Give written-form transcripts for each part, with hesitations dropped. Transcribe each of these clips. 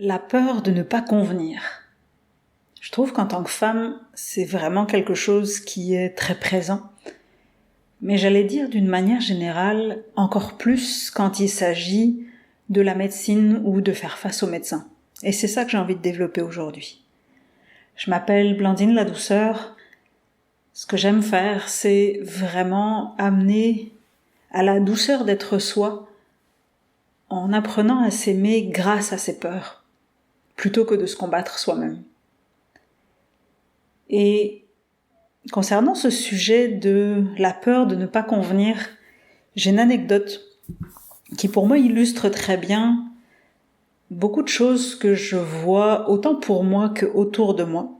La peur de ne pas convenir. Je trouve qu'en tant que femme, c'est vraiment quelque chose qui est très présent. Mais j'allais dire d'une manière générale, encore plus quand il s'agit de la médecine ou de faire face aux médecins. Et c'est ça que j'ai envie de développer aujourd'hui. Je m'appelle Blandine La Douceur. Ce que j'aime faire, c'est vraiment amener à la douceur d'être soi en apprenant à s'aimer grâce à ses peurs, plutôt que de se combattre soi-même. Et concernant ce sujet de la peur de ne pas convenir, j'ai une anecdote qui pour moi illustre très bien beaucoup de choses que je vois autant pour moi que autour de moi.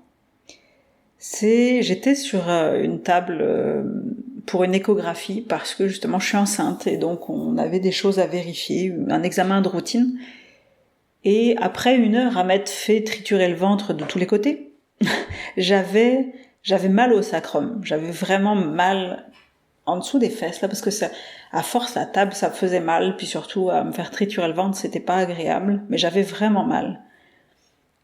J'étais sur une table pour une échographie parce que justement je suis enceinte et donc on avait des choses à vérifier, un examen de routine. Et après 1 heure à m'être fait triturer le ventre de tous les côtés, j'avais mal au sacrum. J'avais vraiment mal en dessous des fesses, là, parce que à force, la table, ça me faisait mal, puis surtout, à me faire triturer le ventre, c'était pas agréable, mais j'avais vraiment mal.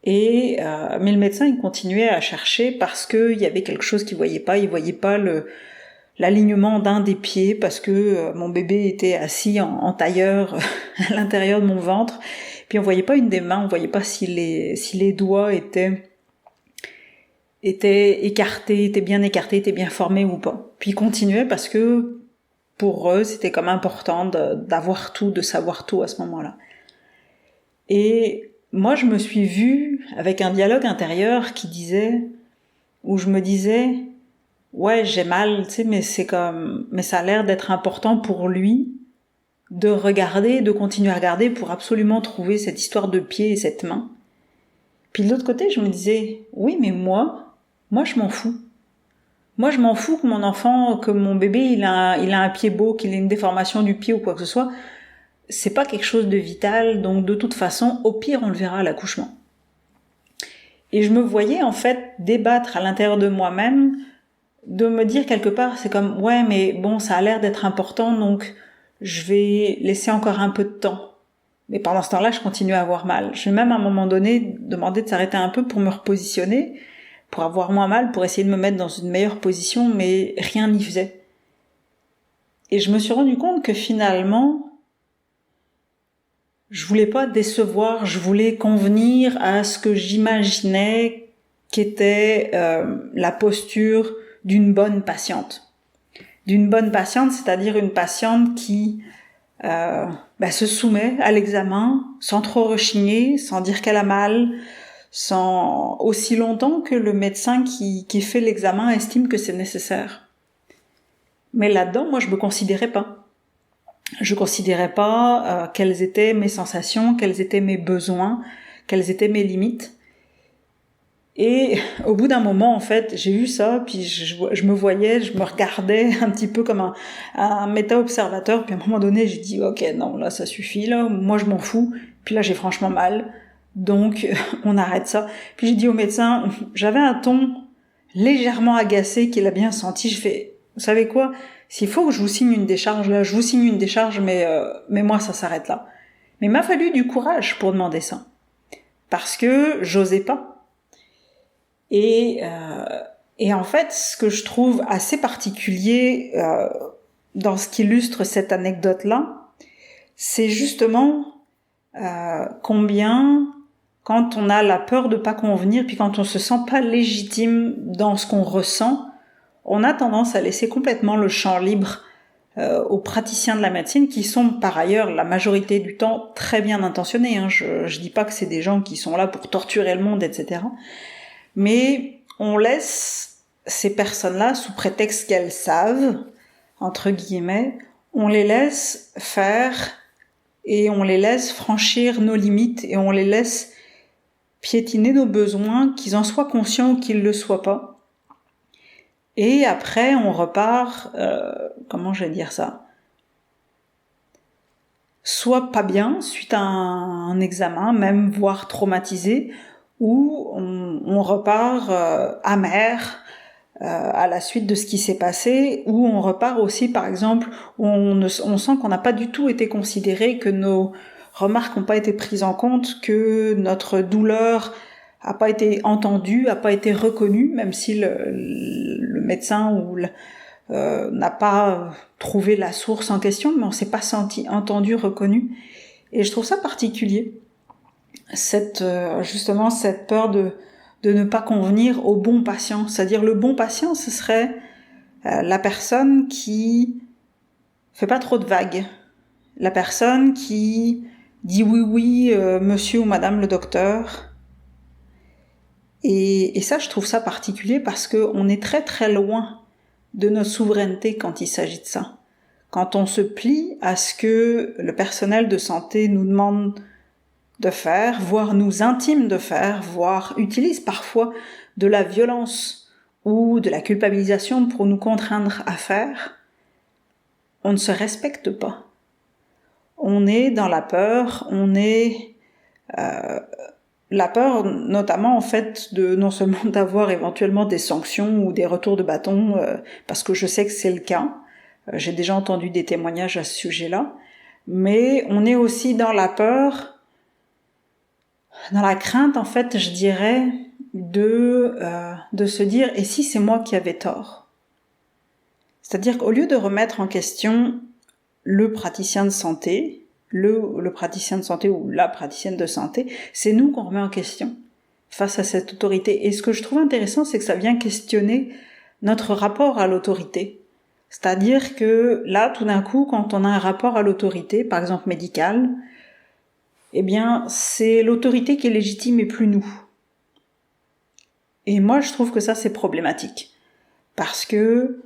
Mais le médecin, il continuait à chercher parce qu'il y avait quelque chose qu'il voyait pas. Il voyait pas l'alignement d'un des pieds parce que mon bébé était assis en tailleur à l'intérieur de mon ventre. Puis on voyait pas une des mains, on voyait pas si les doigts étaient écartés, étaient bien écartés, étaient bien formés ou pas. Puis ils continuaient parce que pour eux, c'était comme important d'avoir tout, de savoir tout à ce moment-là. Et moi, je me suis vue avec un dialogue intérieur où je me disais, ouais, j'ai mal, tu sais, mais ça a l'air d'être important pour lui de regarder, de continuer à regarder pour absolument trouver cette histoire de pied et cette main. Puis de l'autre côté, je me disais, oui, mais moi, je m'en fous. Moi, je m'en fous que mon enfant, que mon bébé, il a un pied beau, qu'il ait une déformation du pied ou quoi que ce soit. C'est pas quelque chose de vital, donc de toute façon, au pire, on le verra à l'accouchement. Et je me voyais, en fait, débattre à l'intérieur de moi-même, de me dire quelque part, c'est comme, ouais, mais bon, ça a l'air d'être important, donc je vais laisser encore un peu de temps. Mais pendant ce temps-là, je continue à avoir mal. Je vais même à un moment donné demander de s'arrêter un peu pour me repositionner, pour avoir moins mal, pour essayer de me mettre dans une meilleure position, mais rien n'y faisait. Et je me suis rendu compte que finalement, je voulais pas décevoir, je voulais convenir à ce que j'imaginais qu'était la posture d'une bonne patiente. D'une bonne patiente, c'est-à-dire une patiente qui se soumet à l'examen sans trop rechigner, sans dire qu'elle a mal, sans aussi longtemps que le médecin qui fait l'examen estime que c'est nécessaire. Mais là-dedans, moi, je me considérais pas. Je considérais pas quelles étaient mes sensations, quels étaient mes besoins, quelles étaient mes limites. Et au bout d'un moment, en fait, j'ai eu ça, puis je me voyais, je me regardais un petit peu comme un méta-observateur, puis à un moment donné, j'ai dit, ok, non, là, ça suffit, là, moi, je m'en fous, puis là, j'ai franchement mal, donc on arrête ça. Puis j'ai dit au médecin, j'avais un ton légèrement agacé qu'il a bien senti, je fais, vous savez quoi, s'il faut que je vous signe une décharge, là, je vous signe une décharge, mais moi, ça s'arrête là. Mais il m'a fallu du courage pour demander ça, parce que j'osais pas. Et en fait, ce que je trouve assez particulier dans ce qui illustre cette anecdote-là, c'est justement combien, quand on a la peur de pas convenir, puis quand on se sent pas légitime dans ce qu'on ressent, on a tendance à laisser complètement le champ libre aux praticiens de la médecine qui sont par ailleurs la majorité du temps très bien intentionnés. Hein. Je dis pas que c'est des gens qui sont là pour torturer le monde, etc. Mais on laisse ces personnes-là, sous prétexte qu'elles savent, entre guillemets, on les laisse faire et on les laisse franchir nos limites et on les laisse piétiner nos besoins, qu'ils en soient conscients ou qu'ils le soient pas. Et après, on repart, comment je vais dire ça ? Soit pas bien, suite à un examen, même voire traumatisé, où on repart amer à la suite de ce qui s'est passé, où on repart aussi, par exemple, où on sent qu'on n'a pas du tout été considéré, que nos remarques n'ont pas été prises en compte, que notre douleur a pas été entendue, a pas été reconnue, même si le médecin ou n'a pas trouvé la source en question, mais on s'est pas senti entendu, reconnu. Et je trouve ça particulier, justement cette peur de ne pas convenir au bon patient. C'est-à-dire le bon patient, ce serait la personne qui fait pas trop de vagues, la personne qui dit oui, monsieur ou madame le docteur. Et ça, je trouve ça particulier parce que on est très très loin de notre souveraineté quand il s'agit de ça. Quand on se plie à ce que le personnel de santé nous demande de faire, voire nous intime de faire, voire utilise parfois de la violence ou de la culpabilisation pour nous contraindre à faire, on ne se respecte pas. On est dans la peur, la peur notamment en fait de non seulement d'avoir éventuellement des sanctions ou des retours de bâton, parce que je sais que c'est le cas, j'ai déjà entendu des témoignages à ce sujet-là, mais on est aussi dans la peur, dans la crainte en fait, je dirais, de se dire et si c'est moi qui avais tort. C'est-à-dire qu'au lieu de remettre en question le praticien de santé, le praticien de santé ou la praticienne de santé, c'est nous qu'on remet en question face à cette autorité. Et ce que je trouve intéressant, c'est que ça vient questionner notre rapport à l'autorité. C'est-à-dire que là, tout d'un coup, quand on a un rapport à l'autorité, par exemple médicale, eh bien, c'est l'autorité qui est légitime et plus nous. Et moi, je trouve que ça, c'est problématique. Parce que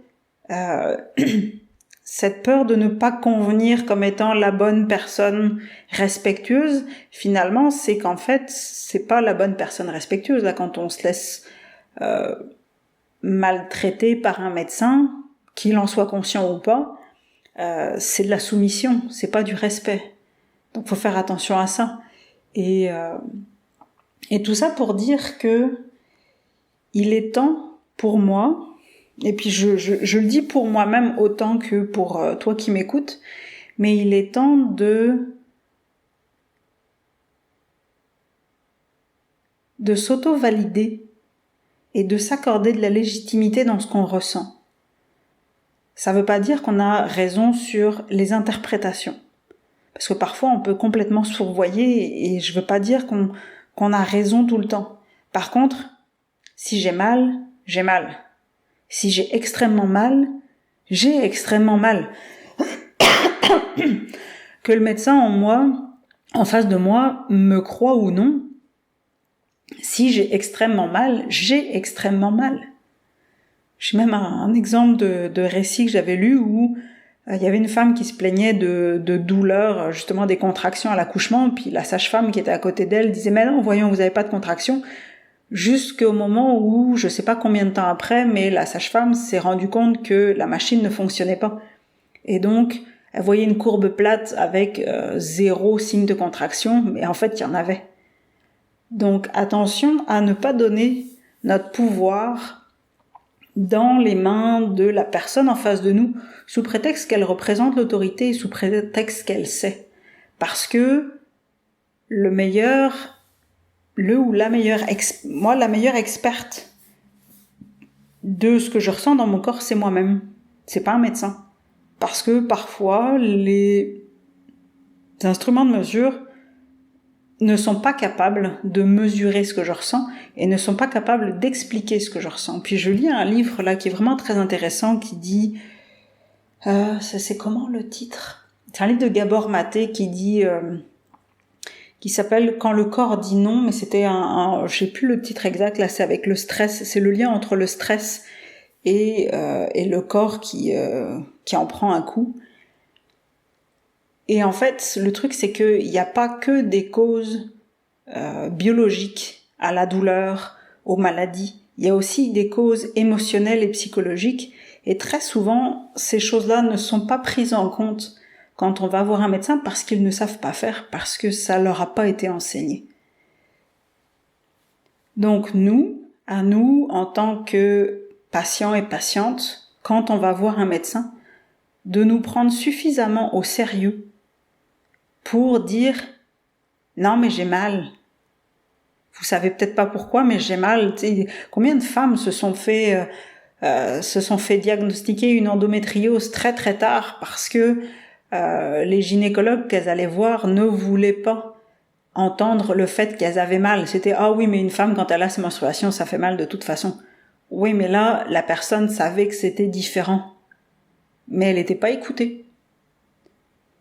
cette peur de ne pas convenir comme étant la bonne personne respectueuse, finalement, c'est qu'en fait, c'est pas la bonne personne respectueuse. Là, quand on se laisse maltraiter par un médecin, qu'il en soit conscient ou pas, c'est de la soumission, c'est pas du respect. Donc, faut faire attention à ça. Et tout ça pour dire que il est temps pour moi. Et puis je le dis pour moi-même autant que pour toi qui m'écoutes, mais il est temps de s'auto-valider et de s'accorder de la légitimité dans ce qu'on ressent. Ça veut pas dire qu'on a raison sur les interprétations. Parce que parfois on peut complètement se fourvoyer et je veux pas dire qu'on a raison tout le temps. Par contre, si j'ai mal, j'ai mal. Si j'ai extrêmement mal, j'ai extrêmement mal. Que le médecin en face de moi, me croit ou non, si j'ai extrêmement mal, j'ai extrêmement mal. J'ai même un exemple de récit que j'avais lu où il y avait une femme qui se plaignait de douleur, justement des contractions à l'accouchement, puis la sage-femme qui était à côté d'elle disait « Mais non, voyons, vous n'avez pas de contractions ». Jusqu'au moment où, je sais pas combien de temps après, mais la sage-femme s'est rendue compte que la machine ne fonctionnait pas. Et donc, elle voyait une courbe plate avec 0 signe de contraction, mais en fait, il y en avait. Donc, attention à ne pas donner notre pouvoir dans les mains de la personne en face de nous, sous prétexte qu'elle représente l'autorité et sous prétexte qu'elle sait. Parce que la meilleure experte de ce que je ressens dans mon corps, c'est moi-même. C'est pas un médecin. Parce que parfois, les instruments de mesure ne sont pas capables de mesurer ce que je ressens et ne sont pas capables d'expliquer ce que je ressens. Puis je lis un livre là qui est vraiment très intéressant qui dit... c'est comment le titre ? C'est un livre de Gabor Maté qui dit... qui s'appelle « Quand le corps dit non », mais c'était je sais plus le titre exact, là c'est avec le stress, c'est le lien entre le stress et le corps qui en prend un coup. Et en fait, le truc c'est qu'il n'y a pas que des causes biologiques à la douleur, aux maladies, il y a aussi des causes émotionnelles et psychologiques, et très souvent, ces choses-là ne sont pas prises en compte quand on va voir un médecin parce qu'ils ne savent pas faire, parce que ça leur a pas été enseigné. Donc à nous, en tant que patients et patientes, quand on va voir un médecin, de nous prendre suffisamment au sérieux pour dire Non, mais j'ai mal. Vous savez peut-être pas pourquoi, mais j'ai mal. T'sais, combien de femmes se sont fait diagnostiquer une endométriose très très tard parce que les gynécologues qu'elles allaient voir ne voulaient pas entendre le fait qu'elles avaient mal. C'était « Ah oui, mais une femme, quand elle a ses menstruations, ça fait mal de toute façon. » Oui, mais là, la personne savait que c'était différent. Mais elle n'était pas écoutée.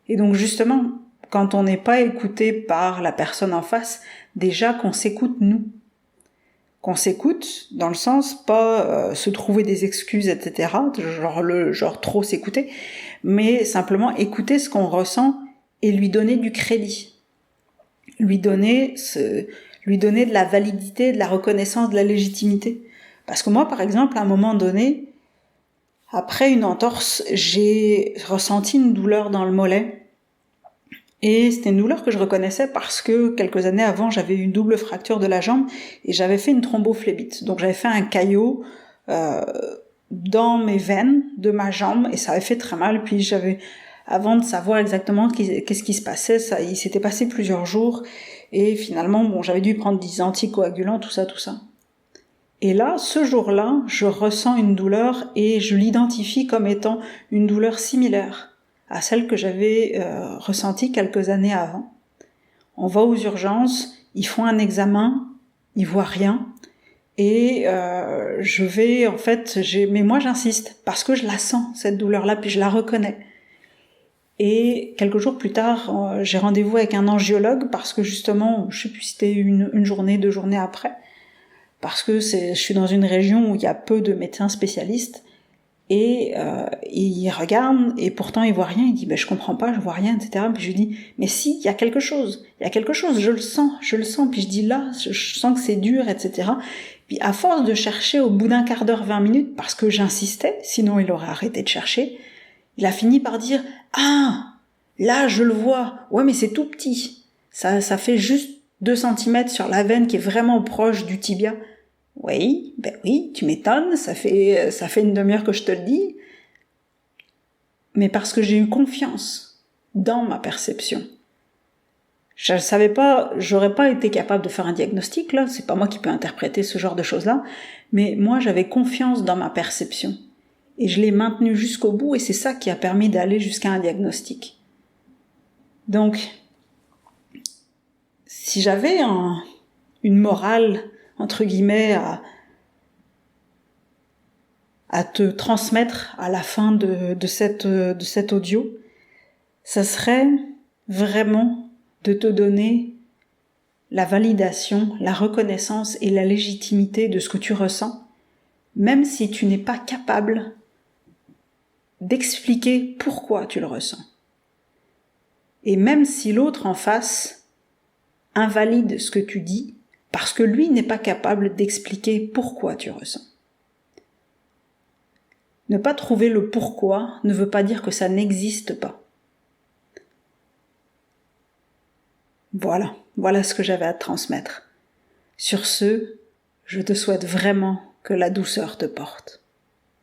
Et donc justement, quand on n'est pas écouté par la personne en face, déjà qu'on s'écoute nous. Qu'on s'écoute dans le sens pas se trouver des excuses, etc. Genre trop s'écouter, mais simplement écouter ce qu'on ressent et lui donner du crédit. Lui donner de la validité, de la reconnaissance, de la légitimité. Parce que moi, par exemple, à un moment donné, après une entorse, j'ai ressenti une douleur dans le mollet. Et c'était une douleur que je reconnaissais parce que quelques années avant, j'avais eu une double fracture de la jambe et j'avais fait une thrombophlébite. Donc j'avais fait un caillot dans mes veines de ma jambe et ça avait fait très mal. Puis avant de savoir exactement qu'est-ce qui se passait, il s'était passé plusieurs jours et finalement, j'avais dû prendre des anticoagulants, tout ça. Et là, ce jour-là, je ressens une douleur et je l'identifie comme étant une douleur similaire à celle que j'avais ressentie quelques années avant. On va aux urgences, ils font un examen, ils voient rien, et mais moi j'insiste, parce que je la sens, cette douleur-là, puis je la reconnais. Et quelques jours plus tard, j'ai rendez-vous avec un angiologue, parce que justement, je sais plus si c'était une journée, 2 journées après, parce que je suis dans une région où il y a peu de médecins spécialistes, et il regarde, et pourtant il voit rien, il dit « je comprends pas, je vois rien, etc. » Puis je lui dis « mais si, il y a quelque chose, je le sens. » Puis je dis « là, je sens que c'est dur, etc. » Puis à force de chercher au bout d'un quart d'heure, 20 minutes, parce que j'insistais, sinon il aurait arrêté de chercher, il a fini par dire « ah, là je le vois, ouais mais c'est tout petit, ça fait juste 2 cm sur la veine qui est vraiment proche du tibia. » Oui, tu m'étonnes, ça fait une demi-heure que je te le dis. Mais parce que j'ai eu confiance dans ma perception. Je savais pas, j'aurais pas été capable de faire un diagnostic, là, c'est pas moi qui peux interpréter ce genre de choses-là, mais moi j'avais confiance dans ma perception. Et je l'ai maintenue jusqu'au bout, et c'est ça qui a permis d'aller jusqu'à un diagnostic. Donc, si j'avais une morale, entre guillemets, à te transmettre à la fin de cet audio, ça serait vraiment de te donner la validation, la reconnaissance et la légitimité de ce que tu ressens, même si tu n'es pas capable d'expliquer pourquoi tu le ressens. Et même si l'autre en face invalide ce que tu dis, parce que lui n'est pas capable d'expliquer pourquoi tu ressens. Ne pas trouver le pourquoi ne veut pas dire que ça n'existe pas. Voilà ce que j'avais à te transmettre. Sur ce, je te souhaite vraiment que la douceur te porte.